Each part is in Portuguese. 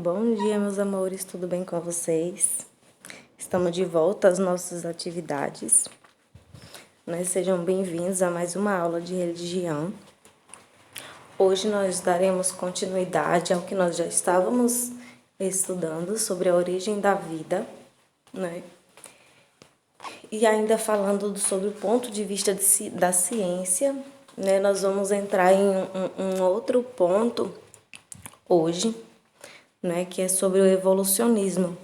Bom dia, meus amores, tudo bem com vocês? Estamos de volta às nossas atividades. Sejam bem-vindos a mais uma aula de religião. Hoje nós daremos continuidade ao que nós já estávamos estudando sobre a origem da vida, né? E ainda falando sobre o ponto de vista da ciência, né? Nós vamos entrar em um outro ponto hoje, né, que é sobre o evolucionismo.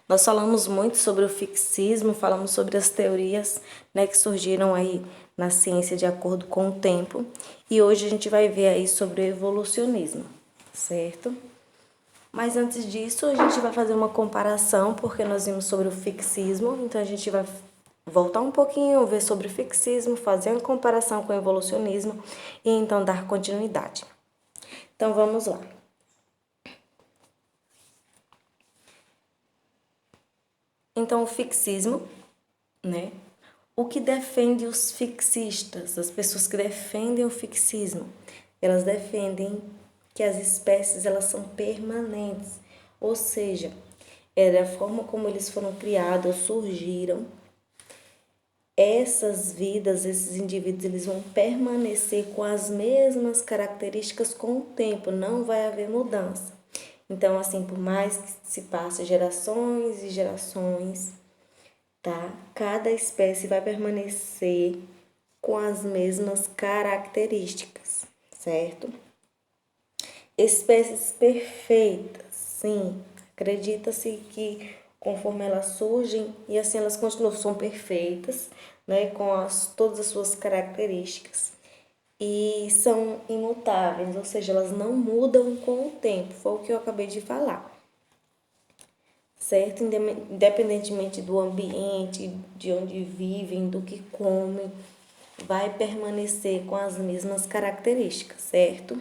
Nós falamos muito sobre o fixismo, falamos sobre as teorias, né, que surgiram aí na ciência de acordo com o tempo, e hoje a gente vai ver aí sobre o evolucionismo, certo? Mas antes disso, a gente vai fazer uma comparação, porque nós vimos sobre o fixismo, então a gente vai voltar um pouquinho, ver sobre o fixismo, fazer uma comparação com o evolucionismo e então dar continuidade. Então vamos lá. Então, o fixismo, né? O que defende os fixistas, as pessoas que defendem o fixismo, elas defendem que as espécies elas são permanentes, ou seja, é da forma como eles foram criados, surgiram, essas vidas, esses indivíduos, eles vão permanecer com as mesmas características com o tempo, não vai haver mudança. Então, assim, por mais que se passe gerações e gerações, tá? Cada espécie vai permanecer com as mesmas características, certo? Espécies perfeitas, sim. Acredita-se que conforme elas surgem e assim elas continuam, são perfeitas, né? Com todas as suas características. E são imutáveis, ou seja, elas não mudam com o tempo, foi o que eu acabei de falar, certo? Independentemente do ambiente, de onde vivem, do que comem, vai permanecer com as mesmas características, certo?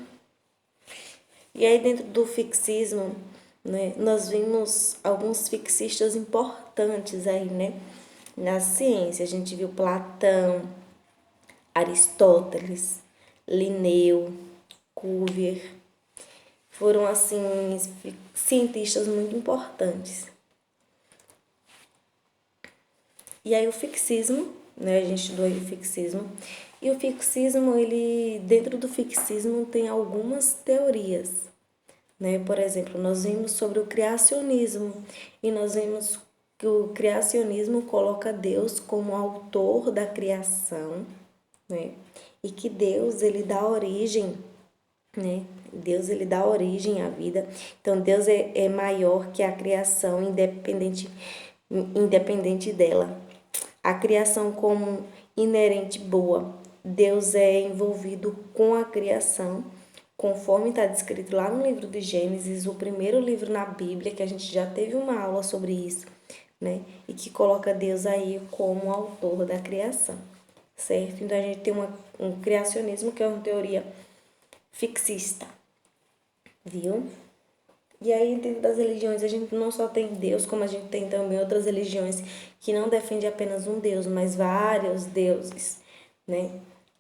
E aí dentro do fixismo, né, nós vimos alguns fixistas importantes aí, né? Na ciência, a gente viu Platão, Aristóteles, Linneu, Cuvier, foram assim cientistas muito importantes. E aí o fixismo, né, a gente estudou aí o fixismo, e o fixismo, ele dentro do fixismo tem algumas teorias, né? Por exemplo, nós vimos sobre o criacionismo e nós vimos que o criacionismo coloca Deus como autor da criação, né? E que Deus ele dá origem, né? Deus ele dá origem à vida. Então Deus é maior que a criação, independente dela. A criação como inerente boa. Deus é envolvido com a criação, conforme está descrito lá no livro de Gênesis, o primeiro livro na Bíblia, que a gente já teve uma aula sobre isso, né? E que coloca Deus aí como autor da criação, certo? Então a gente tem um criacionismo que é uma teoria fixista, viu? E aí, dentro das religiões, a gente não só tem Deus, como a gente tem também outras religiões que não defendem apenas um Deus, mas vários deuses, né?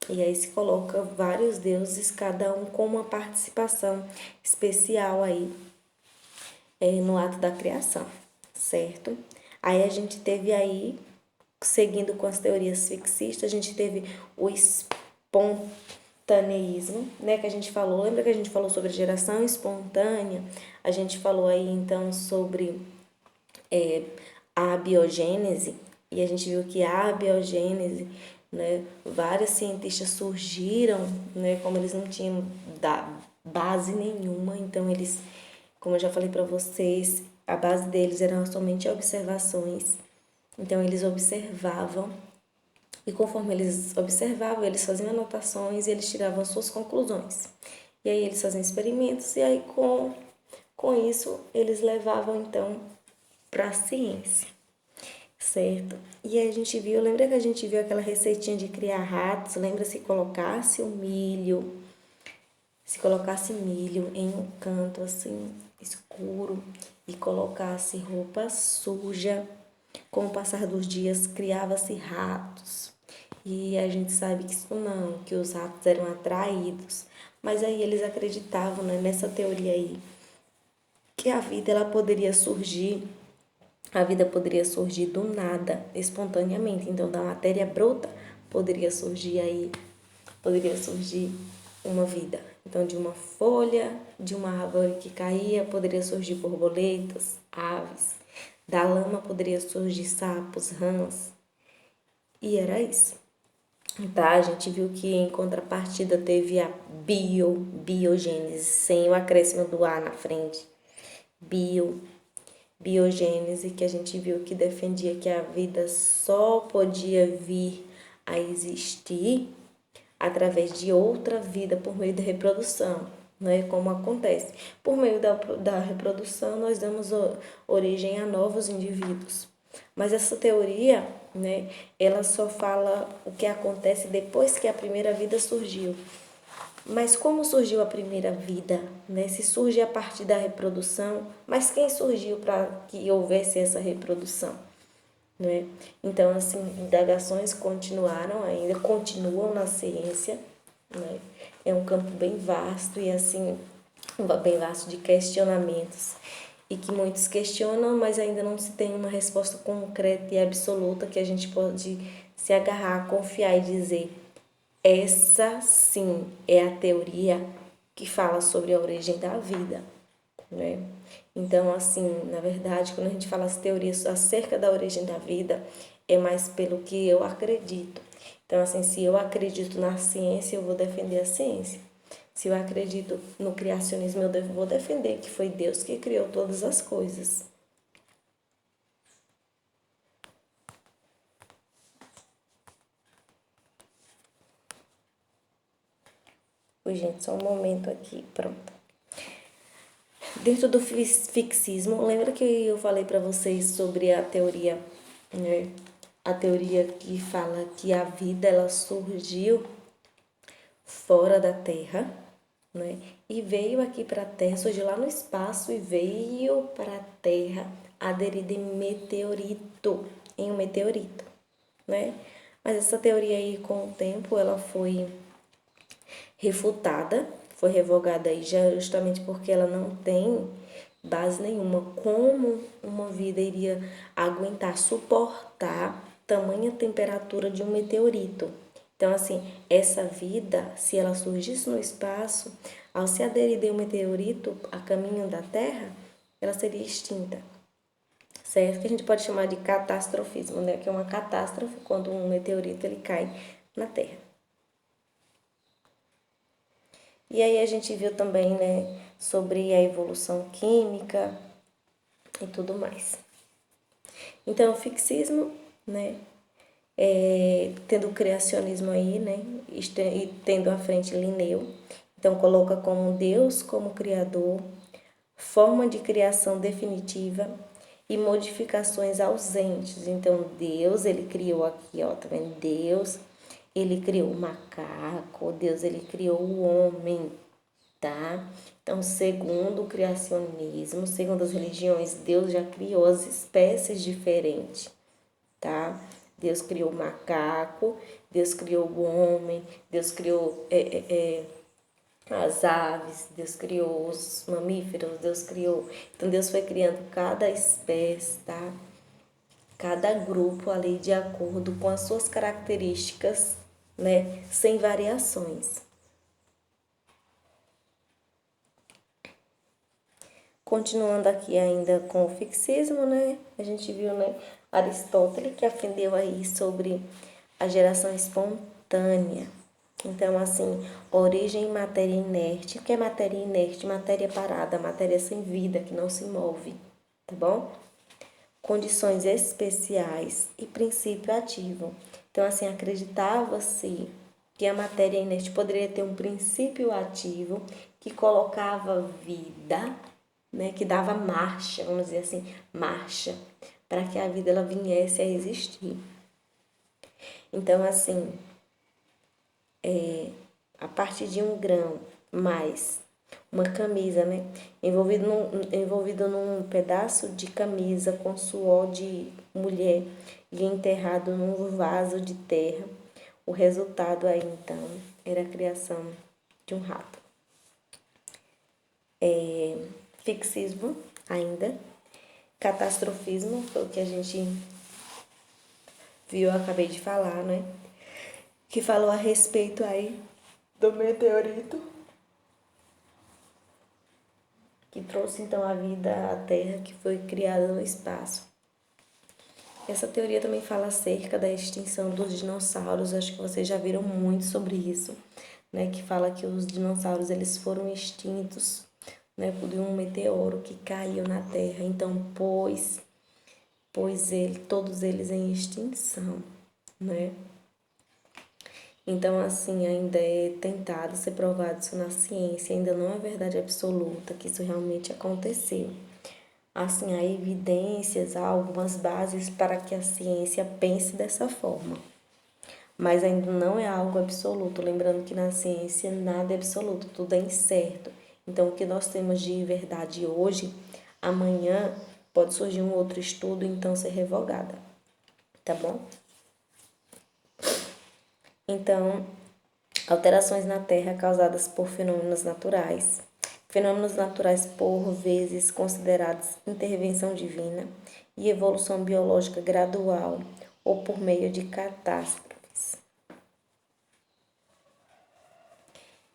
E aí se coloca vários deuses, cada um com uma participação especial aí no ato da criação, certo? Aí a gente teve aí, seguindo com as teorias fixistas, a gente teve o espontaneísmo, né, que a gente falou, lembra que a gente falou sobre geração espontânea? A gente falou aí então sobre a abiogênese, e a gente viu que a abiogênese, né, vários cientistas surgiram, né, como eles não tinham base nenhuma, então eles, como eu já falei para vocês, a base deles eram somente observações, então eles observavam, e conforme eles observavam, eles faziam anotações e eles tiravam suas conclusões. E aí eles faziam experimentos e aí com isso eles levavam então para a ciência, certo? E aí a gente viu, lembra que a gente viu aquela receitinha de criar ratos? Lembra se colocasse milho em um canto assim escuro e colocasse roupa suja, com o passar dos dias criava-se ratos. E a gente sabe que isso não, que os ratos eram atraídos. Mas aí eles acreditavam, né, nessa teoria aí, que a vida ela poderia surgir, a vida poderia surgir do nada, espontaneamente. Então, da matéria bruta poderia surgir uma vida. Então, de uma folha, de uma árvore que caía, poderia surgir borboletas, aves. Da lama poderia surgir sapos, rãs. E era isso. Tá? A gente viu que em contrapartida teve a biogênese, sem o acréscimo do A na frente. Biogênese, que a gente viu que defendia que a vida só podia vir a existir através de outra vida por meio da reprodução, né? Como acontece. Por meio da reprodução, nós damos origem a novos indivíduos. Mas essa teoria, né, ela só fala o que acontece depois que a primeira vida surgiu. Mas como surgiu a primeira vida, né? Se surge a partir da reprodução, mas quem surgiu para que houvesse essa reprodução, né? Então, assim, indagações continuam na ciência, né? É um campo bem vasto e, assim, bem vasto de questionamentos e que muitos questionam, mas ainda não se tem uma resposta concreta e absoluta que a gente pode se agarrar, confiar e dizer: essa sim é a teoria que fala sobre a origem da vida, né? Então, assim, na verdade, quando a gente fala as teorias acerca da origem da vida, é mais pelo que eu acredito. Então, assim, se eu acredito na ciência, eu vou defender a ciência. Se eu acredito no criacionismo, eu vou defender que foi Deus que criou todas as coisas. Oi, gente, só um momento aqui, pronto. Dentro do fixismo, lembra que eu falei para vocês sobre a teoria, né? A teoria que fala que a vida ela surgiu fora da Terra, né? E veio aqui para a Terra, surgiu lá no espaço e veio para a Terra aderida em um meteorito, né? Mas essa teoria aí, com o tempo, ela foi refutada, foi revogada aí já justamente porque ela não tem base nenhuma. Como uma vida iria aguentar, suportar tamanha temperatura de um meteorito? Então, assim, essa vida, se ela surgisse no espaço, ao se aderir de um meteorito a caminho da Terra, ela seria extinta. Certo? Que a gente pode chamar de catastrofismo, né? Que é uma catástrofe quando um meteorito ele cai na Terra. E aí a gente viu também, né, sobre a evolução química e tudo mais. Então, o fixismo, né, tendo o criacionismo aí, né, e tendo à frente Linneu. Então, coloca como Deus como criador, forma de criação definitiva e modificações ausentes. Então, Deus, ele criou aqui, ó, tá vendo? Deus, ele criou o macaco, Deus, ele criou o homem, tá? Então, segundo o criacionismo, segundo as religiões, Deus já criou as espécies diferentes, tá? Deus criou o macaco, Deus criou o homem, Deus criou as aves, Deus criou os mamíferos, Deus criou... Então, Deus foi criando cada espécie, tá? Cada grupo ali de acordo com as suas características, né? Sem variações. Continuando aqui ainda com o fixismo, né? A gente viu, né, Aristóteles que afendeu aí sobre a geração espontânea. Então, assim, origem em matéria inerte. O que é matéria inerte? Matéria parada, matéria sem vida, que não se move, tá bom? Condições especiais e princípio ativo. Então, assim, acreditava-se que a matéria inerte poderia ter um princípio ativo que colocava vida, né, que dava marcha, vamos dizer assim, marcha, para que a vida ela viesse a existir. Então, assim, a partir de um grão mais uma camisa, né, envolvido num pedaço de camisa com suor de mulher e enterrado num vaso de terra, o resultado aí, então, era a criação de um rato. Fixismo, ainda. Catastrofismo, foi o que a gente viu, eu acabei de falar, né? Que falou a respeito aí do meteorito que trouxe então a vida à Terra, que foi criada no espaço. Essa teoria também fala acerca da extinção dos dinossauros, acho que vocês já viram muito sobre isso, né? Que fala que os dinossauros eles foram extintos, né, por um meteoro que caiu na Terra, então todos eles em extinção, né? Então, assim, ainda é tentado ser provado isso na ciência, ainda não é verdade absoluta que isso realmente aconteceu. Assim, há evidências, há algumas bases para que a ciência pense dessa forma, mas ainda não é algo absoluto. Lembrando que na ciência nada é absoluto, tudo é incerto. Então, o que nós temos de verdade hoje, amanhã pode surgir um outro estudo e então ser revogada, tá bom? Então, alterações na Terra causadas por fenômenos naturais. Fenômenos naturais, por vezes, considerados intervenção divina e evolução biológica gradual ou por meio de catástrofes.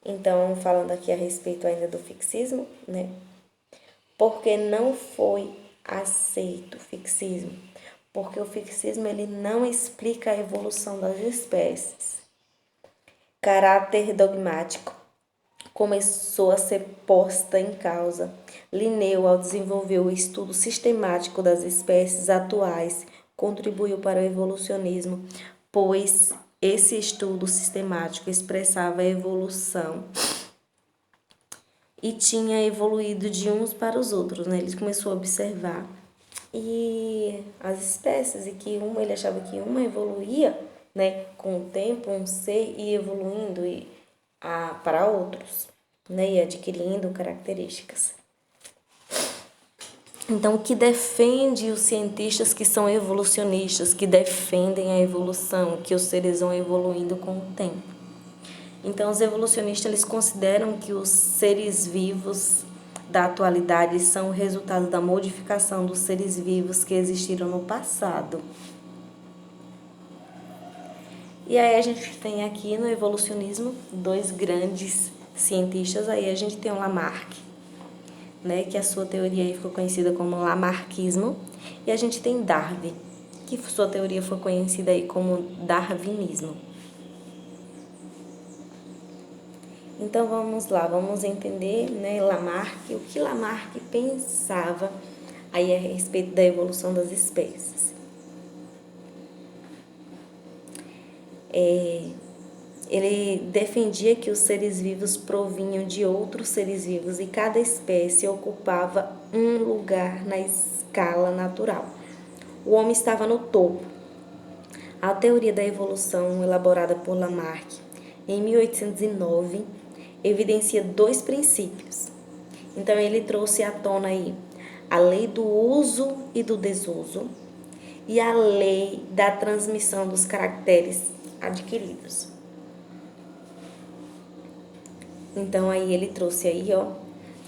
Então, falando aqui a respeito ainda do fixismo, né? Porque não foi aceito o fixismo? Porque o fixismo ele não explica a evolução das espécies. Caráter dogmático começou a ser posta em causa. Linneu, ao desenvolver o estudo sistemático das espécies atuais, contribuiu para o evolucionismo, pois esse estudo sistemático expressava a evolução e tinha evoluído de uns para os outros, né? Ele começou a observar e as espécies e que ele achava que uma evoluía, né, com o tempo, um ser ia evoluindo para outros, né, e adquirindo características. Então, o que defende os cientistas que são evolucionistas, que defendem a evolução, que os seres vão evoluindo com o tempo. Então, os evolucionistas eles consideram que os seres vivos da atualidade são o resultado da modificação dos seres vivos que existiram no passado. E aí a gente tem aqui no evolucionismo dois grandes cientistas. Aí a gente tem o Lamarck, né, que a sua teoria aí ficou conhecida como Lamarckismo, e a gente tem Darwin, que sua teoria foi conhecida aí como darwinismo. Então vamos lá, vamos entender, né, Lamarck, o que Lamarck pensava aí a respeito da evolução das espécies. Ele defendia que os seres vivos provinham de outros seres vivos e cada espécie ocupava um lugar na escala natural. O homem estava no topo. A teoria da evolução, elaborada por Lamarck em 1809, evidencia dois princípios. Então, ele trouxe à tona aí a lei do uso e do desuso e a lei da transmissão dos caracteres adquiridos. Então, aí ele trouxe aí, ó,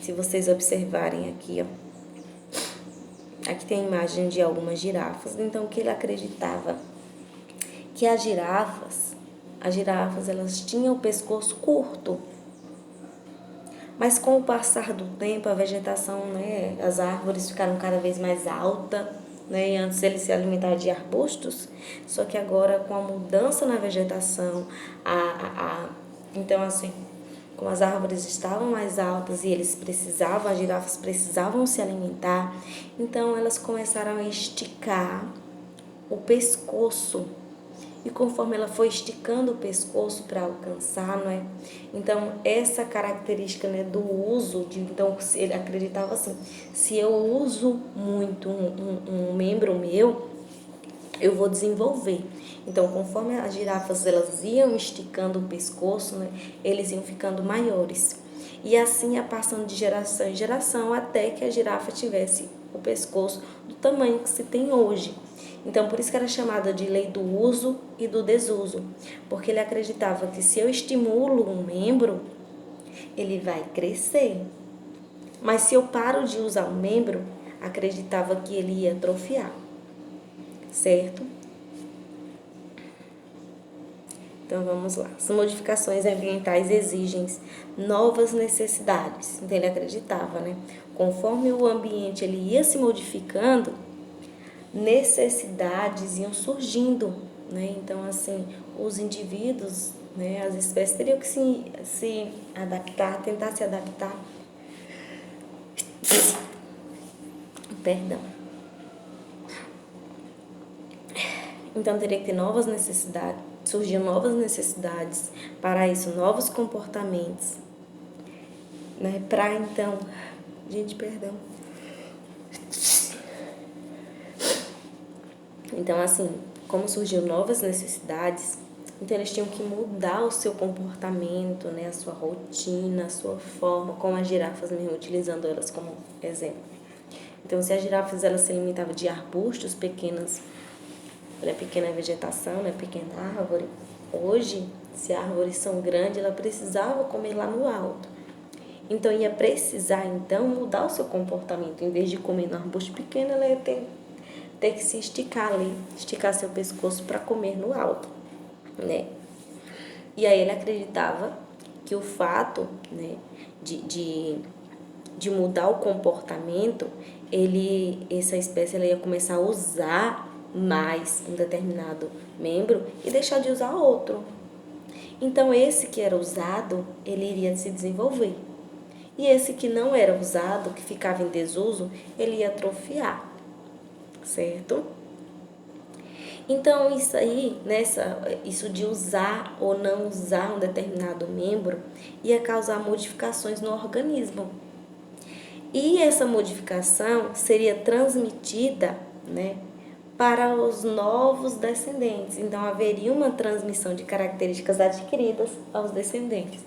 se vocês observarem aqui, ó, aqui tem a imagem de algumas girafas. Então, o que ele acreditava? Que as girafas elas tinham o pescoço curto. Mas com o passar do tempo, a vegetação, né, as árvores ficaram cada vez mais altas, né, e antes eles se alimentavam de arbustos, só que agora com a mudança na vegetação, então assim, como as árvores estavam mais altas e as girafas precisavam se alimentar, então elas começaram a esticar o pescoço. E conforme ela foi esticando o pescoço para alcançar, não é? Então, essa característica, né, do uso, então, ele acreditava assim, se eu uso muito um membro meu, eu vou desenvolver. Então, conforme as girafas elas iam esticando o pescoço, né, eles iam ficando maiores. E assim ia passando de geração em geração até que a girafa tivesse o pescoço do tamanho que se tem hoje. Então, por isso que era chamada de lei do uso e do desuso, porque ele acreditava que se eu estimulo um membro, ele vai crescer. Mas se eu paro de usar um membro, acreditava que ele ia atrofiar, certo? Então vamos lá. As modificações ambientais exigem novas necessidades. Então ele acreditava, né? Conforme o ambiente ele ia se modificando, necessidades iam surgindo, né? Então assim, os indivíduos, né, as espécies teriam que se adaptar, tentar se adaptar. Perdão. Então teria que ter novas necessidades, surgiam novas necessidades, para isso novos comportamentos, né? Para então, gente, perdão. Então assim, como surgiam novas necessidades, então eles tinham que mudar o seu comportamento, né, a sua rotina, a sua forma, como as girafas mesmo, utilizando elas como exemplo. Então se as girafas elas se alimentavam de arbustos pequenas, pequena vegetação, né, pequena árvore, hoje, se árvores são grandes, ela precisava comer lá no alto. Então ia precisar então mudar o seu comportamento, em vez de comer no arbusto pequeno, ela ia ter que se esticar ali, esticar seu pescoço para comer no alto, né? E aí ele acreditava que o fato, né, de mudar o comportamento, essa espécie ela ia começar a usar mais um determinado membro e deixar de usar outro. Então esse que era usado, ele iria se desenvolver. E esse que não era usado, que ficava em desuso, ele ia atrofiar, certo? Então isso aí, isso de usar ou não usar um determinado membro ia causar modificações no organismo. E essa modificação seria transmitida, né, para os novos descendentes. Então haveria uma transmissão de características adquiridas aos descendentes.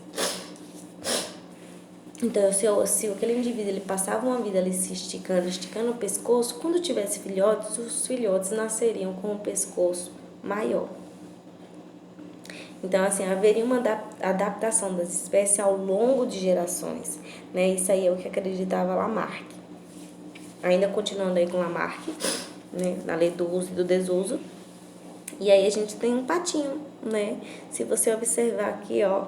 Então, se aquele indivíduo ele passava uma vida ali se esticando o pescoço, quando tivesse filhotes, os filhotes nasceriam com um pescoço maior. Então, assim, haveria uma adaptação das espécies ao longo de gerações, né? Isso aí é o que acreditava Lamarck. Ainda continuando aí com Lamarck, né? Na lei do uso e do desuso. E aí a gente tem um patinho, né? Se você observar aqui, ó,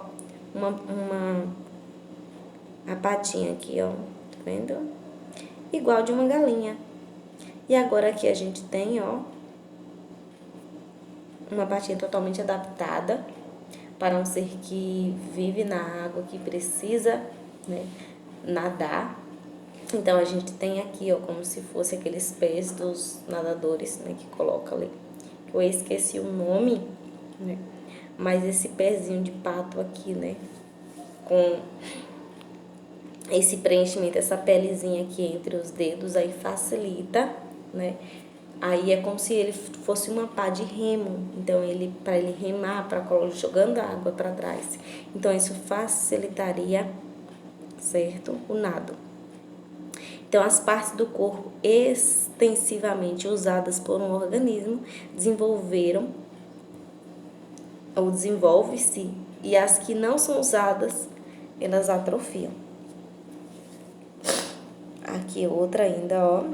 a patinha aqui, ó, tá vendo? Igual de uma galinha. E agora aqui a gente tem, ó, uma patinha totalmente adaptada para um ser que vive na água, que precisa, né, nadar. Então a gente tem aqui, ó, como se fosse aqueles pés dos nadadores, né, que coloca ali. Eu esqueci o nome, né? Mas esse pezinho de pato aqui, né, com esse preenchimento, essa pelezinha aqui entre os dedos, aí facilita, né? Aí é como se ele fosse uma pá de remo. Então, para ele remar, jogando a água para trás. Então, isso facilitaria, certo? O nado. Então, as partes do corpo extensivamente usadas por um organismo desenvolveram ou desenvolve-se, e as que não são usadas, elas atrofiam. Aqui outra ainda, ó.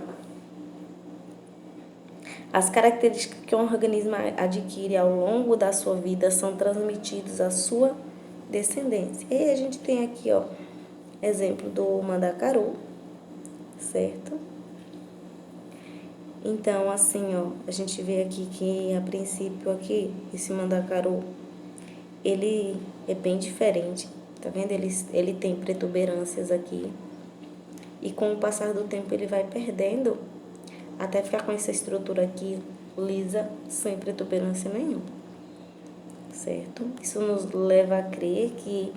As características que um organismo adquire ao longo da sua vida são transmitidas à sua descendência. E aí a gente tem aqui, ó, exemplo do mandacaru, certo? Então, assim, ó, a gente vê aqui que, a princípio, aqui, esse mandacaru, ele é bem diferente, tá vendo? Ele tem protuberâncias aqui. E com o passar do tempo ele vai perdendo até ficar com essa estrutura aqui lisa, sem protuberância nenhuma, certo? Isso nos leva a crer que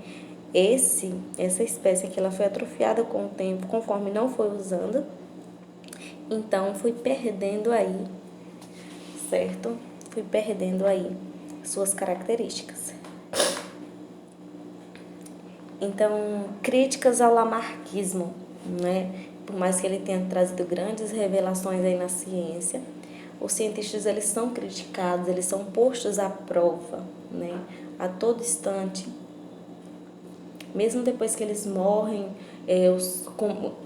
essa espécie aqui ela foi atrofiada com o tempo, conforme não foi usando, então fui perdendo aí, certo? Fui perdendo aí suas características. Então, críticas ao lamarquismo, né? Por mais que ele tenha trazido grandes revelações aí na ciência, os cientistas eles são criticados, eles são postos à prova, né? A todo instante. Mesmo depois que eles morrem,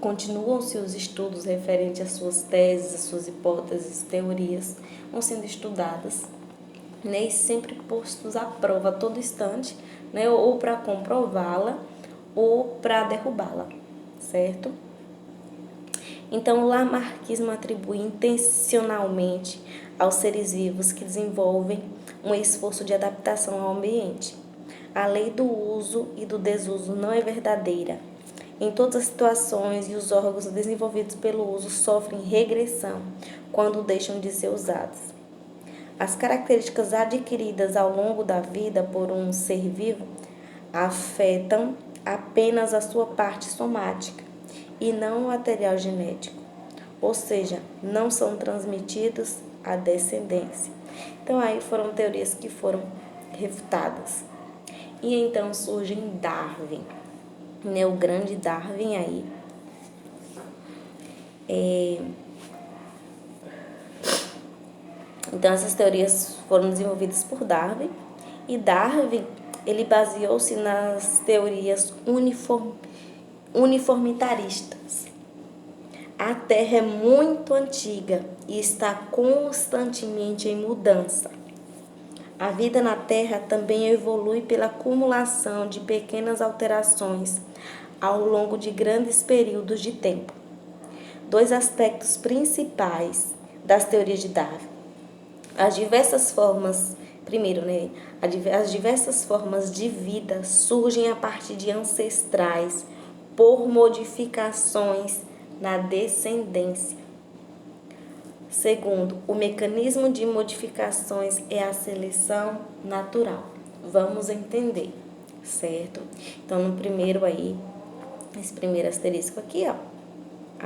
continuam-se os estudos referentes às suas teses, às suas hipóteses, teorias, vão sendo estudadas, né, e sempre postos à prova a todo instante, né, ou para comprová-la ou para derrubá-la, certo? Então, o lamarckismo atribui intencionalmente aos seres vivos que desenvolvem um esforço de adaptação ao ambiente. A lei do uso e do desuso não é verdadeira em todas as situações, e os órgãos desenvolvidos pelo uso sofrem regressão quando deixam de ser usados. As características adquiridas ao longo da vida por um ser vivo afetam apenas a sua parte somática e não o material genético, ou seja, não são transmitidos à descendência. Então aí foram teorias que foram refutadas. E então surge Darwin, né, o grande Darwin aí. Então essas teorias foram desenvolvidas por Darwin, e Darwin ele baseou-se nas teorias uniformitaristas. A Terra é muito antiga e está constantemente em mudança. A vida na Terra também evolui pela acumulação de pequenas alterações ao longo de grandes períodos de tempo. Dois aspectos principais das teorias de Darwin. As diversas formas, primeiro, né? As diversas formas de vida surgem a partir de ancestrais por modificações na descendência. Segundo, o mecanismo de modificações é a seleção natural. Vamos entender, certo? Então, no primeiro aí, esse primeiro asterisco aqui, ó,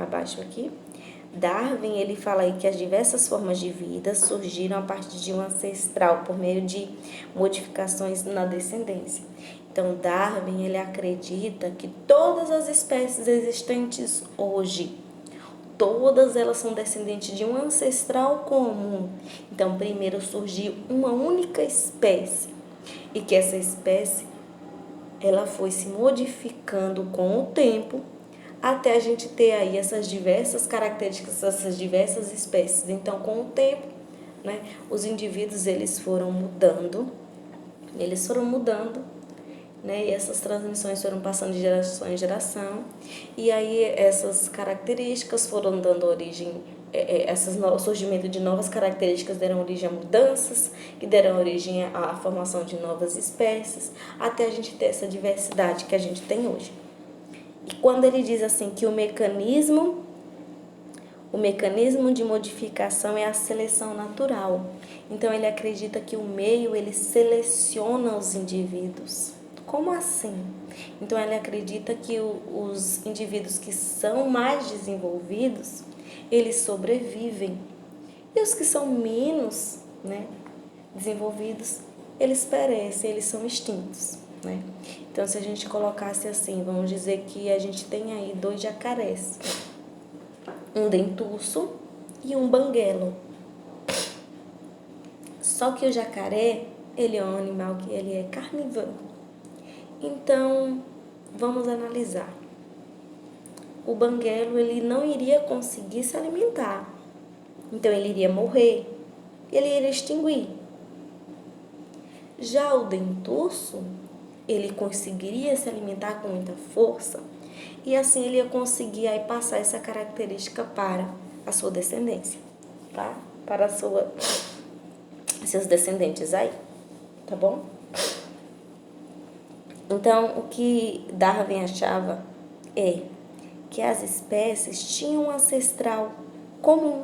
abaixo aqui, Darwin, ele fala aí que as diversas formas de vida surgiram a partir de um ancestral por meio de modificações na descendência. Então, Darwin, ele acredita que todas as espécies existentes hoje, todas elas são descendentes de um ancestral comum. Então, primeiro surgiu uma única espécie e que essa espécie ela foi se modificando com o tempo até a gente ter aí essas diversas características, essas diversas espécies. Então, com o tempo, né, os indivíduos eles foram mudando, né, e essas transmissões foram passando de geração em geração, e aí essas características foram dando origem, o surgimento de novas características deram origem a mudanças, que deram origem à formação de novas espécies, até a gente ter essa diversidade que a gente tem hoje. E quando ele diz assim que o mecanismo de modificação é a seleção natural, então ele acredita que o meio ele seleciona os indivíduos. Como assim? Então ele acredita que os indivíduos que são mais desenvolvidos, eles sobrevivem. E os que são menos, né, desenvolvidos, eles perecem, eles são extintos, né? Então, se a gente colocasse assim, vamos dizer que a gente tem aí 2 jacarés, um dentuço e um banguelo. Só que o jacaré, ele é um animal que ele é carnívoro. Então, vamos analisar. O banguelo, ele não iria conseguir se alimentar. Então, ele iria morrer, ele iria extinguir. Já o dentuço, ele conseguiria se alimentar com muita força e assim ele ia conseguir aí passar essa característica para a sua descendência, tá? Para seus descendentes aí, tá bom? Então, o que Darwin achava é que as espécies tinham um ancestral comum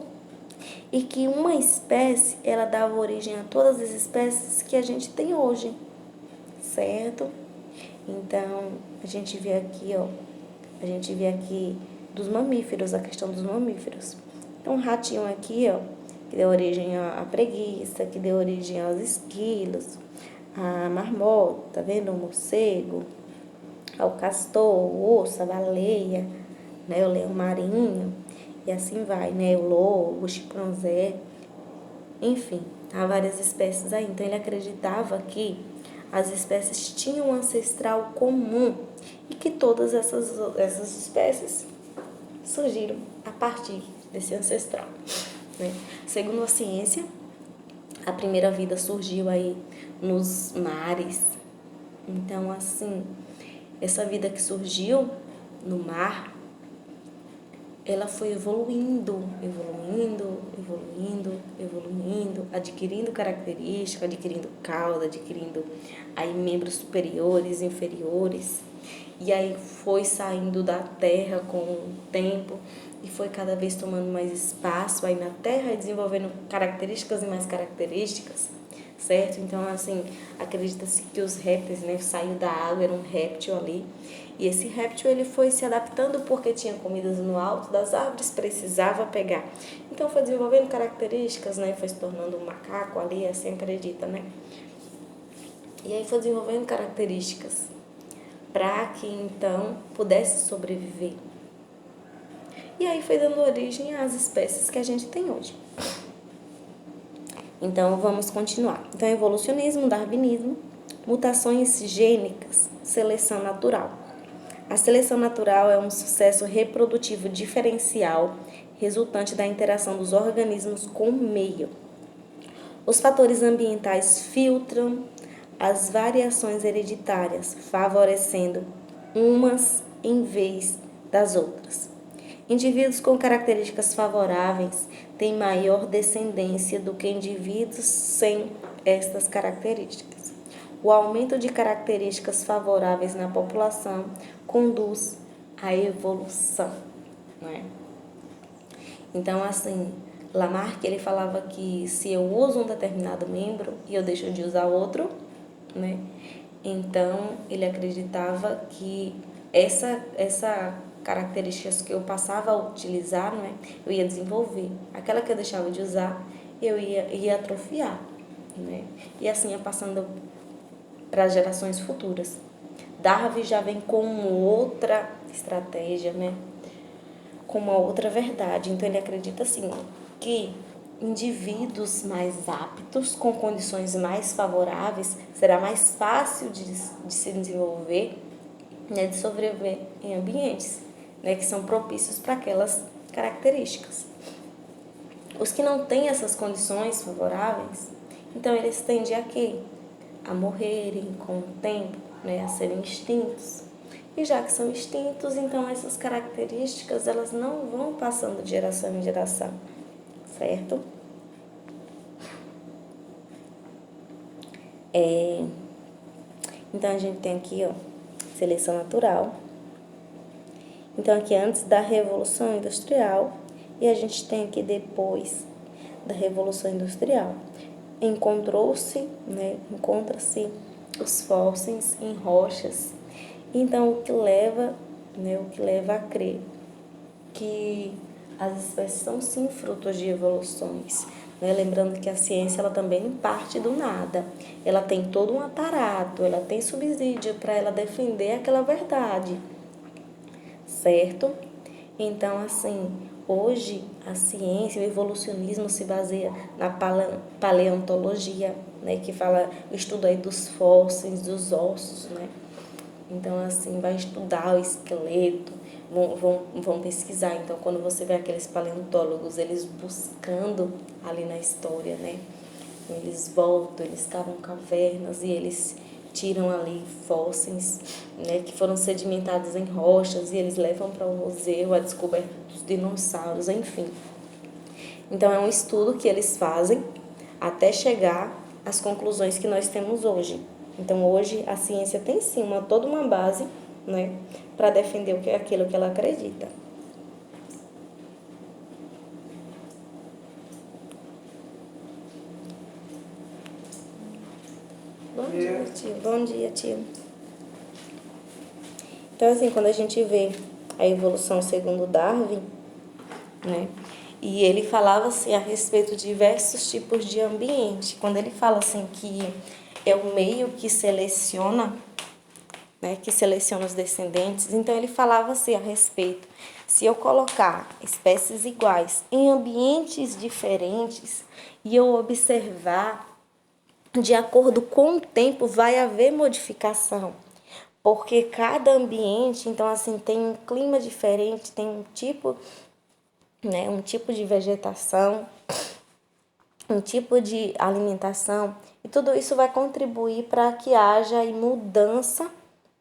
e que uma espécie, ela dava origem a todas as espécies que a gente tem hoje, certo? Então, a gente vê aqui dos mamíferos, a questão dos mamíferos. Então, um ratinho aqui, ó, que deu origem à preguiça, que deu origem aos esquilos, a marmota, tá vendo? O morcego, ao castor, o urso, a baleia, né? O leão marinho, e assim vai, né? O lobo, o chimpanzé, enfim, há várias espécies aí. Então, ele acreditava que as espécies tinham um ancestral comum e que todas essas espécies surgiram a partir desse ancestral, né? Segundo a ciência, a primeira vida surgiu aí nos mares. Então, assim, essa vida que surgiu no mar, ela foi evoluindo, adquirindo características, adquirindo cauda, adquirindo aí membros superiores, inferiores, e aí foi saindo da terra com o tempo e foi cada vez tomando mais espaço aí na terra e desenvolvendo características e mais características, certo? Então, assim, acredita-se que os répteis, né, saiu da água, era um réptil ali, e esse réptil ele foi se adaptando porque tinha comidas no alto das árvores, precisava pegar. Então foi desenvolvendo características, né? Foi se tornando um macaco ali, assim acredita, né? E aí foi desenvolvendo características para que então pudesse sobreviver. E aí foi dando origem às espécies que a gente tem hoje. Então vamos continuar. Então evolucionismo, darwinismo, mutações gênicas, seleção natural. A seleção natural é um sucesso reprodutivo diferencial resultante da interação dos organismos com o meio. Os fatores ambientais filtram as variações hereditárias, favorecendo umas em vez das outras. Indivíduos com características favoráveis têm maior descendência do que indivíduos sem estas características. O aumento de características favoráveis na população conduz à evolução, não é? Então, assim, Lamarck, ele falava que se eu uso um determinado membro e eu deixo de usar outro, né? Então, ele acreditava que essa características que eu passava a utilizar, não é? Eu ia desenvolver. Aquela que eu deixava de usar, eu ia atrofiar, né? E assim ia passando para as gerações futuras. Darwin já vem com outra estratégia, né? Com uma outra verdade. Então ele acredita assim que indivíduos mais aptos, com condições mais favoráveis, será mais fácil de se desenvolver, né, de sobreviver em ambientes, né, que são propícios para aquelas características. Os que não têm essas condições favoráveis, então eles tendem a quê? A morrerem com o tempo, né, a serem extintos. E já que são extintos, então essas características elas não vão passando de geração em geração, certo? Então a gente tem aqui, ó, seleção natural. Então aqui antes da Revolução Industrial e a gente tem aqui depois da Revolução Industrial. Encontra-se os fósseis em rochas. Então o que leva a crer que as espécies são sim frutos de evoluções, né? Lembrando que a ciência ela também parte do nada, ela tem todo um aparato, ela tem subsídio para ela defender aquela verdade, certo? Então, assim, hoje a ciência, o evolucionismo se baseia na paleontologia, né, que fala o estudo aí dos fósseis, dos ossos, né? Então, assim, vai estudar o esqueleto, vão pesquisar. Então, quando você vê aqueles paleontólogos, eles buscando ali na história, né? Eles voltam, eles cavam cavernas e eles tiram ali fósseis, né, que foram sedimentados em rochas e eles levam para o museu a descoberta dos dinossauros, enfim. Então, é um estudo que eles fazem até chegar às conclusões que nós temos hoje. Então, hoje, a ciência tem sim toda uma base, né, para defender aquilo que ela acredita. Bom dia, tio. Bom dia, tio. Então, assim, quando a gente vê a evolução segundo Darwin, né, e ele falava assim a respeito de diversos tipos de ambiente. Quando ele fala assim que é o meio que seleciona, né, que seleciona os descendentes, então ele falava assim a respeito, se eu colocar espécies iguais em ambientes diferentes e eu observar de acordo com o tempo, vai haver modificação. Porque cada ambiente, então, assim, tem um clima diferente, tem um tipo, né, um tipo de vegetação, um tipo de alimentação, e tudo isso vai contribuir para que haja aí mudança,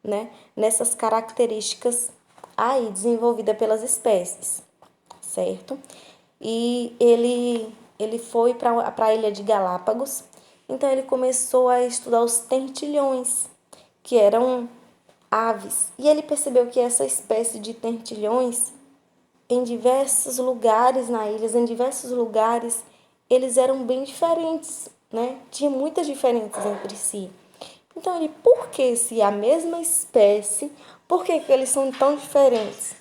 né, nessas características aí desenvolvidas pelas espécies, certo? E ele foi para a ilha de Galápagos, então ele começou a estudar os tentilhões, que eram aves, e ele percebeu que essa espécie de tentilhões, em diversos lugares na ilha, em diversos lugares, eles eram bem diferentes, né? Tinha muitas diferenças entre si. Então, por que se a mesma espécie, por que eles são tão diferentes?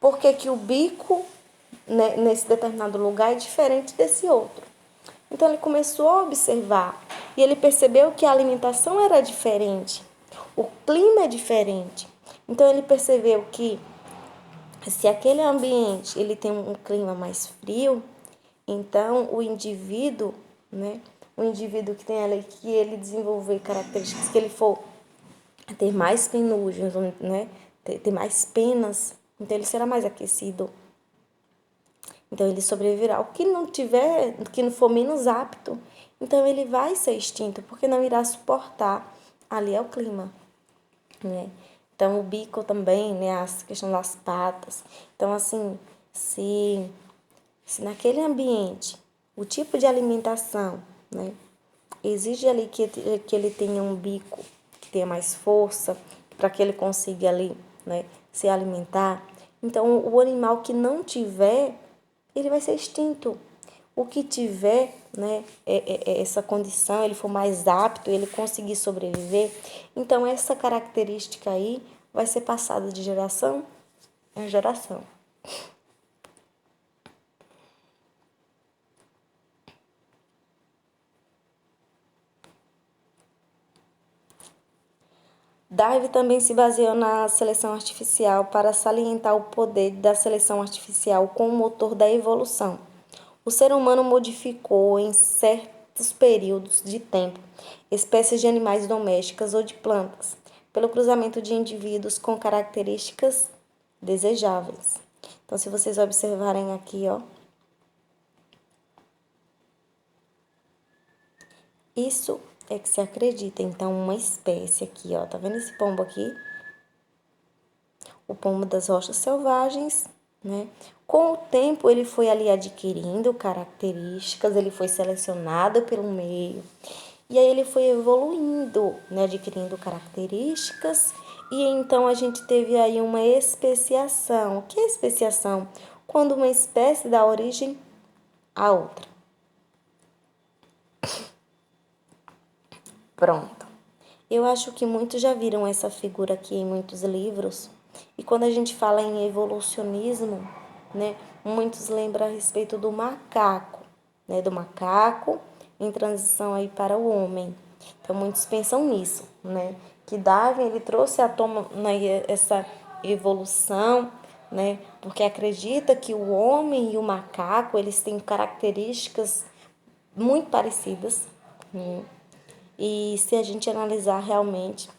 Por que o bico, né, nesse determinado lugar é diferente desse outro? Então, ele começou a observar e ele percebeu que a alimentação era diferente, o clima é diferente. Então, ele percebeu que se aquele ambiente ele tem um clima mais frio, então o indivíduo, né, o indivíduo que tem ali, que ele desenvolver características, que ele for ter mais penugens, né, ter mais penas, então ele será mais aquecido. Então ele sobreviverá. O que não tiver, que não for menos apto, então ele vai ser extinto, porque não irá suportar ali é o clima, né? Então o bico também, né, a questão das patas. Então assim, se naquele ambiente o tipo de alimentação, né, exige ali que ele tenha um bico que tenha mais força para que ele consiga ali, né, se alimentar. Então o animal que não tiver, ele vai ser extinto. O que tiver, né, essa condição, ele for mais apto, ele conseguir sobreviver, então essa característica aí vai ser passada de geração em geração. Darwin também se baseou na seleção artificial para salientar o poder da seleção artificial como motor da evolução. O ser humano modificou em certos períodos de tempo espécies de animais domésticas ou de plantas, pelo cruzamento de indivíduos com características desejáveis. Então, se vocês observarem aqui, ó, isso é que se acredita. Então, uma espécie aqui, ó, tá vendo esse pombo aqui? O pombo das rochas selvagens, né? Com o tempo, ele foi ali adquirindo características, ele foi selecionado pelo meio, e aí ele foi evoluindo, né? Adquirindo características, e então a gente teve aí uma especiação. O que é especiação? Quando uma espécie dá origem a outra. Pronto. Eu acho que muitos já viram essa figura aqui em muitos livros. E quando a gente fala em evolucionismo, né, muitos lembram a respeito do macaco, né, do macaco em transição aí para o homem. Então muitos pensam nisso, né, que Darwin ele trouxe à tona, né, essa evolução, né, porque acredita que o homem e o macaco eles têm características muito parecidas, né? E se a gente analisar realmente,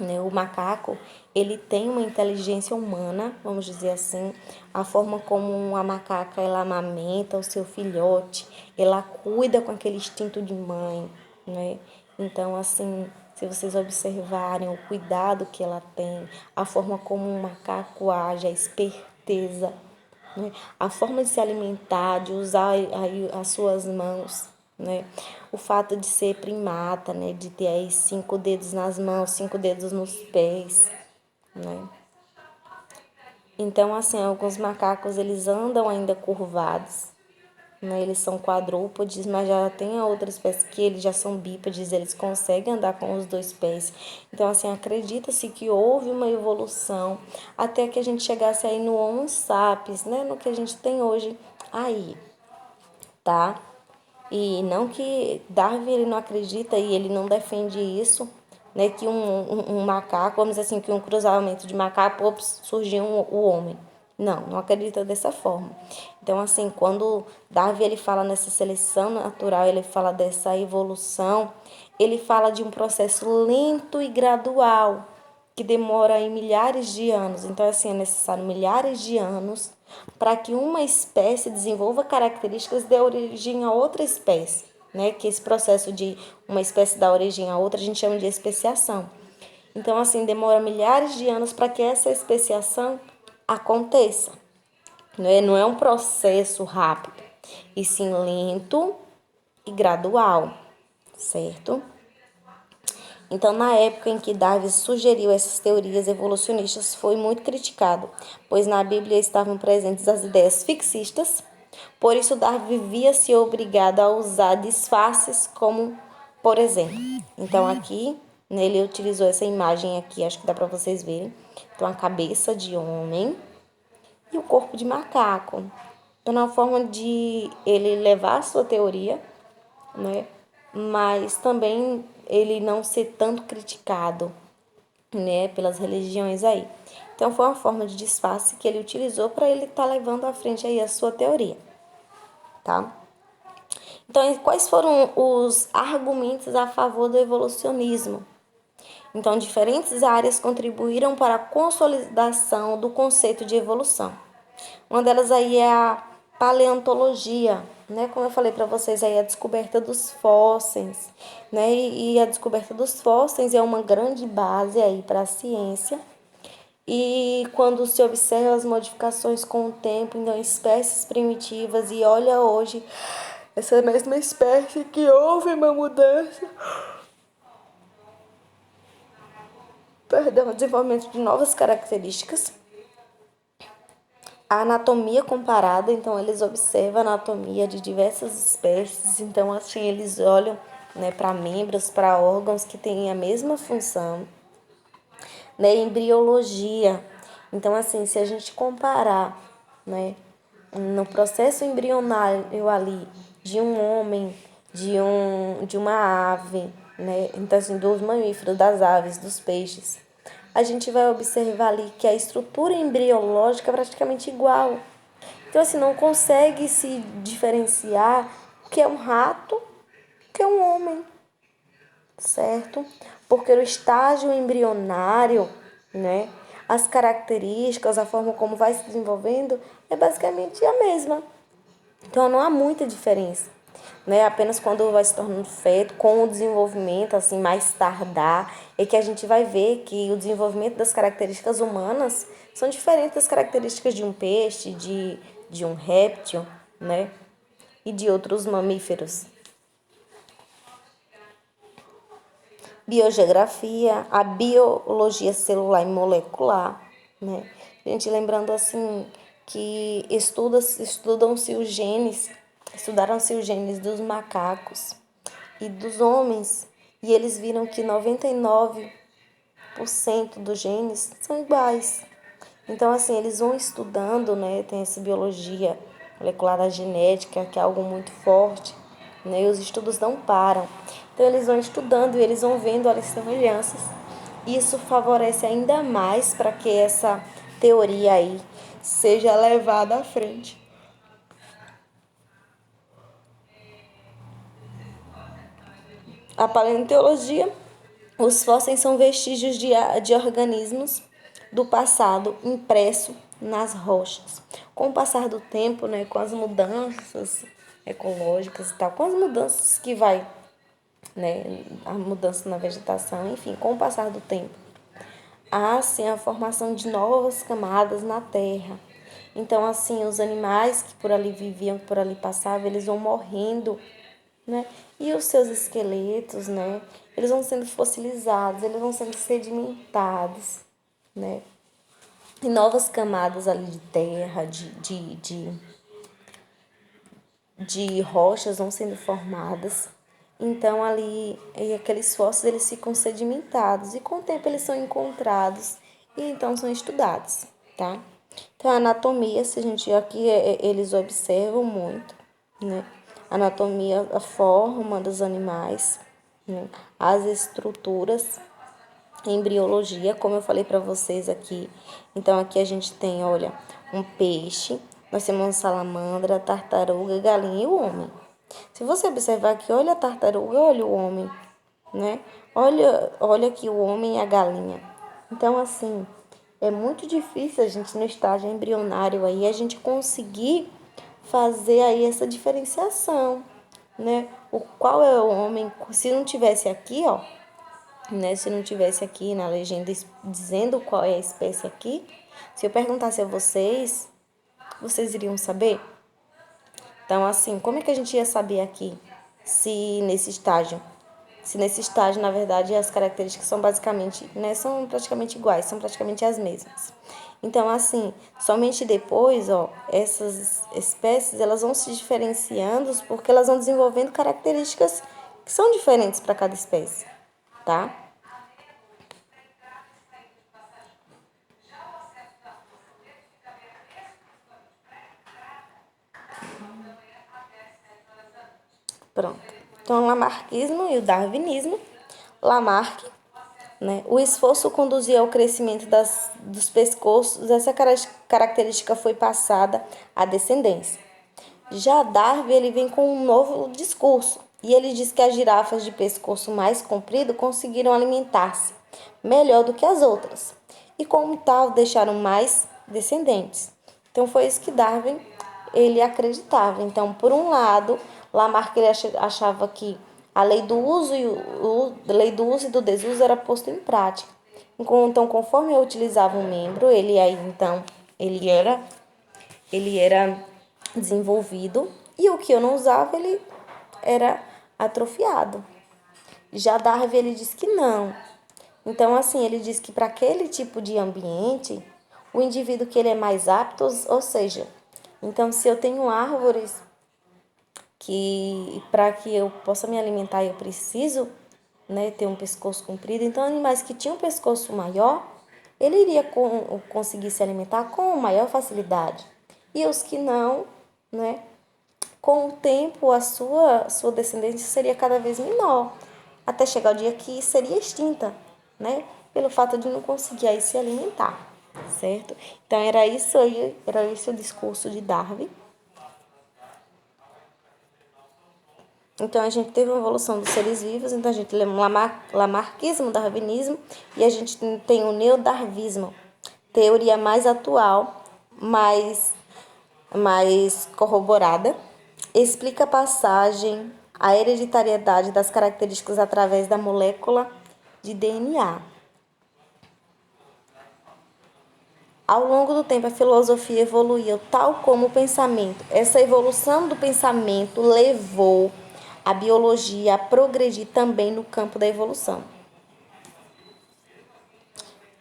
né, o macaco, ele tem uma inteligência humana, vamos dizer assim, a forma como a macaca ela amamenta o seu filhote, ela cuida com aquele instinto de mãe, né? Então, assim, se vocês observarem o cuidado que ela tem, a forma como um macaco age, a esperteza, né? A forma de se alimentar, de usar as suas mãos, né? O fato de ser primata, né? De ter aí 5 dedos nas mãos, 5 dedos nos pés, né? Então, assim, alguns macacos, eles andam ainda curvados, né? Eles são quadrúpodes, mas já tem outras espécies que eles já são bípedes, eles conseguem andar com os 2 pés. Então, assim, acredita-se que houve uma evolução até que a gente chegasse aí no Homo sapiens, né? No que a gente tem hoje aí, tá? E não que Darwin ele não acredita e ele não defende isso, né? Que um macaco, vamos dizer assim, que um cruzamento de macaco, ops, surgiu o homem. Não acredita dessa forma. Então, assim, quando Darwin ele fala nessa seleção natural, ele fala dessa evolução, ele fala de um processo lento e gradual, que demora em milhares de anos. Então, assim, é necessário milhares de anos para que uma espécie desenvolva características de origem a outra espécie, né? Que esse processo de uma espécie dar origem a outra a gente chama de especiação. Então, assim, demora milhares de anos para que essa especiação aconteça. Não é um processo rápido, e sim lento e gradual, certo? Então, na época em que Darwin sugeriu essas teorias evolucionistas, foi muito criticado, pois na Bíblia estavam presentes as ideias fixistas. Por isso, Darwin via-se obrigado a usar disfarces como, por exemplo. Então, aqui, ele utilizou essa imagem aqui, acho que dá para vocês verem. Então, a cabeça de homem e o corpo de macaco. Então, na forma de ele levar a sua teoria, né? Mas também ele não ser tanto criticado, né, pelas religiões aí. Então, foi uma forma de disfarce que ele utilizou para ele estar levando à frente aí a sua teoria, tá? Então, quais foram os argumentos a favor do evolucionismo? Então, diferentes áreas contribuíram para a consolidação do conceito de evolução. Uma delas aí é a paleontologia, né? Como eu falei para vocês aí, a descoberta dos fósseis, né? E a descoberta dos fósseis é uma grande base aí para a ciência. E quando se observa as modificações com o tempo, então espécies primitivas, e olha hoje, essa mesma espécie que houve uma mudança, perdão, desenvolvimento de novas características. A anatomia comparada, então eles observam a anatomia de diversas espécies, então assim eles olham, né, para membros, para órgãos que têm a mesma função, né, embriologia. Então assim, se a gente comparar, né, no processo embrionário ali de um homem, de uma ave, né, então assim, dos mamíferos, das aves, dos peixes, a gente vai observar ali que a estrutura embriológica é praticamente igual. Então, assim, não consegue se diferenciar o que é um rato, o que é um homem, certo? Porque o estágio embrionário, né, as características, a forma como vai se desenvolvendo é basicamente a mesma. Então, não há muita diferença, né? Apenas quando vai se tornando feto, com o desenvolvimento assim mais tardar, é que a gente vai ver que o desenvolvimento das características humanas são diferentes das características de um peixe, de um réptil, né? E de outros mamíferos. Biogeografia, a biologia celular e molecular, né? Gente, lembrando assim que estudam-se os genes, estudaram-se os genes dos macacos e dos homens, e eles viram que 99% dos genes são iguais. Então, assim, eles vão estudando, né? Tem essa biologia molecular da genética, que é algo muito forte, né? E os estudos não param. Então, eles vão estudando e eles vão vendo as semelhanças. Isso favorece ainda mais para que essa teoria aí seja levada à frente. A paleontologia, os fósseis são vestígios de organismos do passado impresso nas rochas. Com o passar do tempo, né, com as mudanças ecológicas e tal, com as mudanças que vai, né, a mudança na vegetação, enfim, com o passar do tempo, há assim a formação de novas camadas na terra. Então, assim, os animais que por ali viviam, que por ali passavam, eles vão morrendo, né? E os seus esqueletos, né? Eles vão sendo fossilizados, eles vão sendo sedimentados, né? E novas camadas ali de terra, de rochas vão sendo formadas. Então, ali, aqueles fósseis, eles ficam sedimentados. E com o tempo, eles são encontrados e então são estudados, tá? Então, a anatomia, se a gente aqui, eles observam muito, né? A anatomia, a forma dos animais, né? As estruturas embriologia, como eu falei para vocês aqui. Então, aqui a gente tem, olha, um peixe, nós temos uma salamandra, tartaruga, galinha e o homem. Se você observar aqui, olha a tartaruga, olha o homem, né? Olha aqui o homem e a galinha. Então, assim, é muito difícil a gente no estágio embrionário aí, a gente conseguir fazer aí essa diferenciação, né? O qual é o homem, se não tivesse aqui, ó, né? Se não tivesse aqui na legenda dizendo qual é a espécie aqui, se eu perguntasse a vocês, vocês iriam saber? Então, assim, como é que a gente ia saber aqui se nesse estágio, na verdade, as características são basicamente, né, são praticamente iguais, são praticamente as mesmas. Então, assim, somente depois, ó, essas espécies, elas vão se diferenciando porque elas vão desenvolvendo características que são diferentes para cada espécie, tá? Pronto. Então, o lamarckismo e o darwinismo. Lamarck, né? O esforço conduzia ao crescimento dos pescoços. Essa característica foi passada à descendência. Já Darwin, ele vem com um novo discurso. E ele diz que as girafas de pescoço mais comprido conseguiram alimentar-se melhor do que as outras. E como tal, deixaram mais descendentes. Então, foi isso que Darwin ele acreditava. Então, por um lado, Lamarck ele achava que a lei do uso e do desuso era posto em prática. Então, conforme eu utilizava um membro, ele era desenvolvido e o que eu não usava, ele era atrofiado. Já Darwin ele diz que não. Então, assim, ele diz que para aquele tipo de ambiente, o indivíduo que ele é mais apto, ou seja, então se eu tenho árvores que para que eu possa me alimentar eu preciso, né, ter um pescoço comprido, então animais que tinham um pescoço maior, ele iria conseguir se alimentar com maior facilidade. E os que não, né, com o tempo a sua descendência seria cada vez menor, até chegar o dia que seria extinta, né, pelo fato de não conseguir aí se alimentar, certo? Então era isso aí, era esse o discurso de Darwin. Então, a gente teve uma evolução dos seres vivos, então a gente tem o lamarckismo, darwinismo, e a gente tem o neodarwinismo, teoria mais atual, mais corroborada, explica a passagem, a hereditariedade das características através da molécula de DNA. Ao longo do tempo, a filosofia evoluiu tal como o pensamento. Essa evolução do pensamento levou a biologia a progredir também no campo da evolução.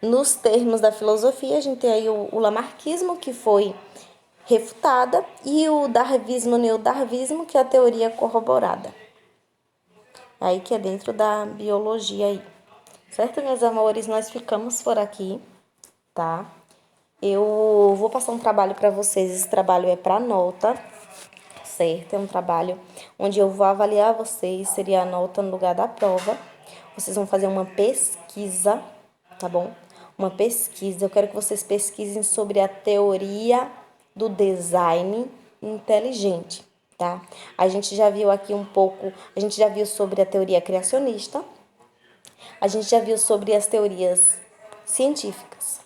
Nos termos da filosofia, a gente tem aí o lamarckismo, que foi refutada, e o darwinismo, neodarwinismo, que é a teoria corroborada. Aí que é dentro da biologia aí. Certo, meus amores? Nós ficamos por aqui, tá? Eu vou passar um trabalho para vocês. Esse trabalho é para nota, certo? É um trabalho onde eu vou avaliar vocês, seria a nota no lugar da prova. Vocês vão fazer uma pesquisa, tá bom? Uma pesquisa. Eu quero que vocês pesquisem sobre a teoria do design inteligente, tá? A gente já viu aqui um pouco, a gente já viu sobre a teoria criacionista, a gente já viu sobre as teorias científicas.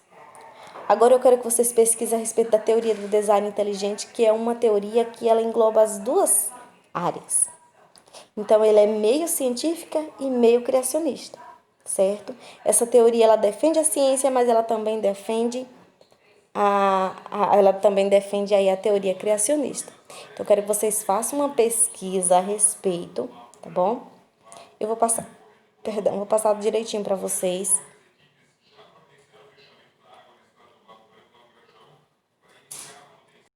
Agora eu quero que vocês pesquisem a respeito da teoria do design inteligente, que é uma teoria que ela engloba as duas áreas. Então, ela é meio científica e meio criacionista, certo? Essa teoria, ela defende a ciência, mas ela também defende aí a teoria criacionista. Então, eu quero que vocês façam uma pesquisa a respeito, tá bom? Eu vou passar direitinho para vocês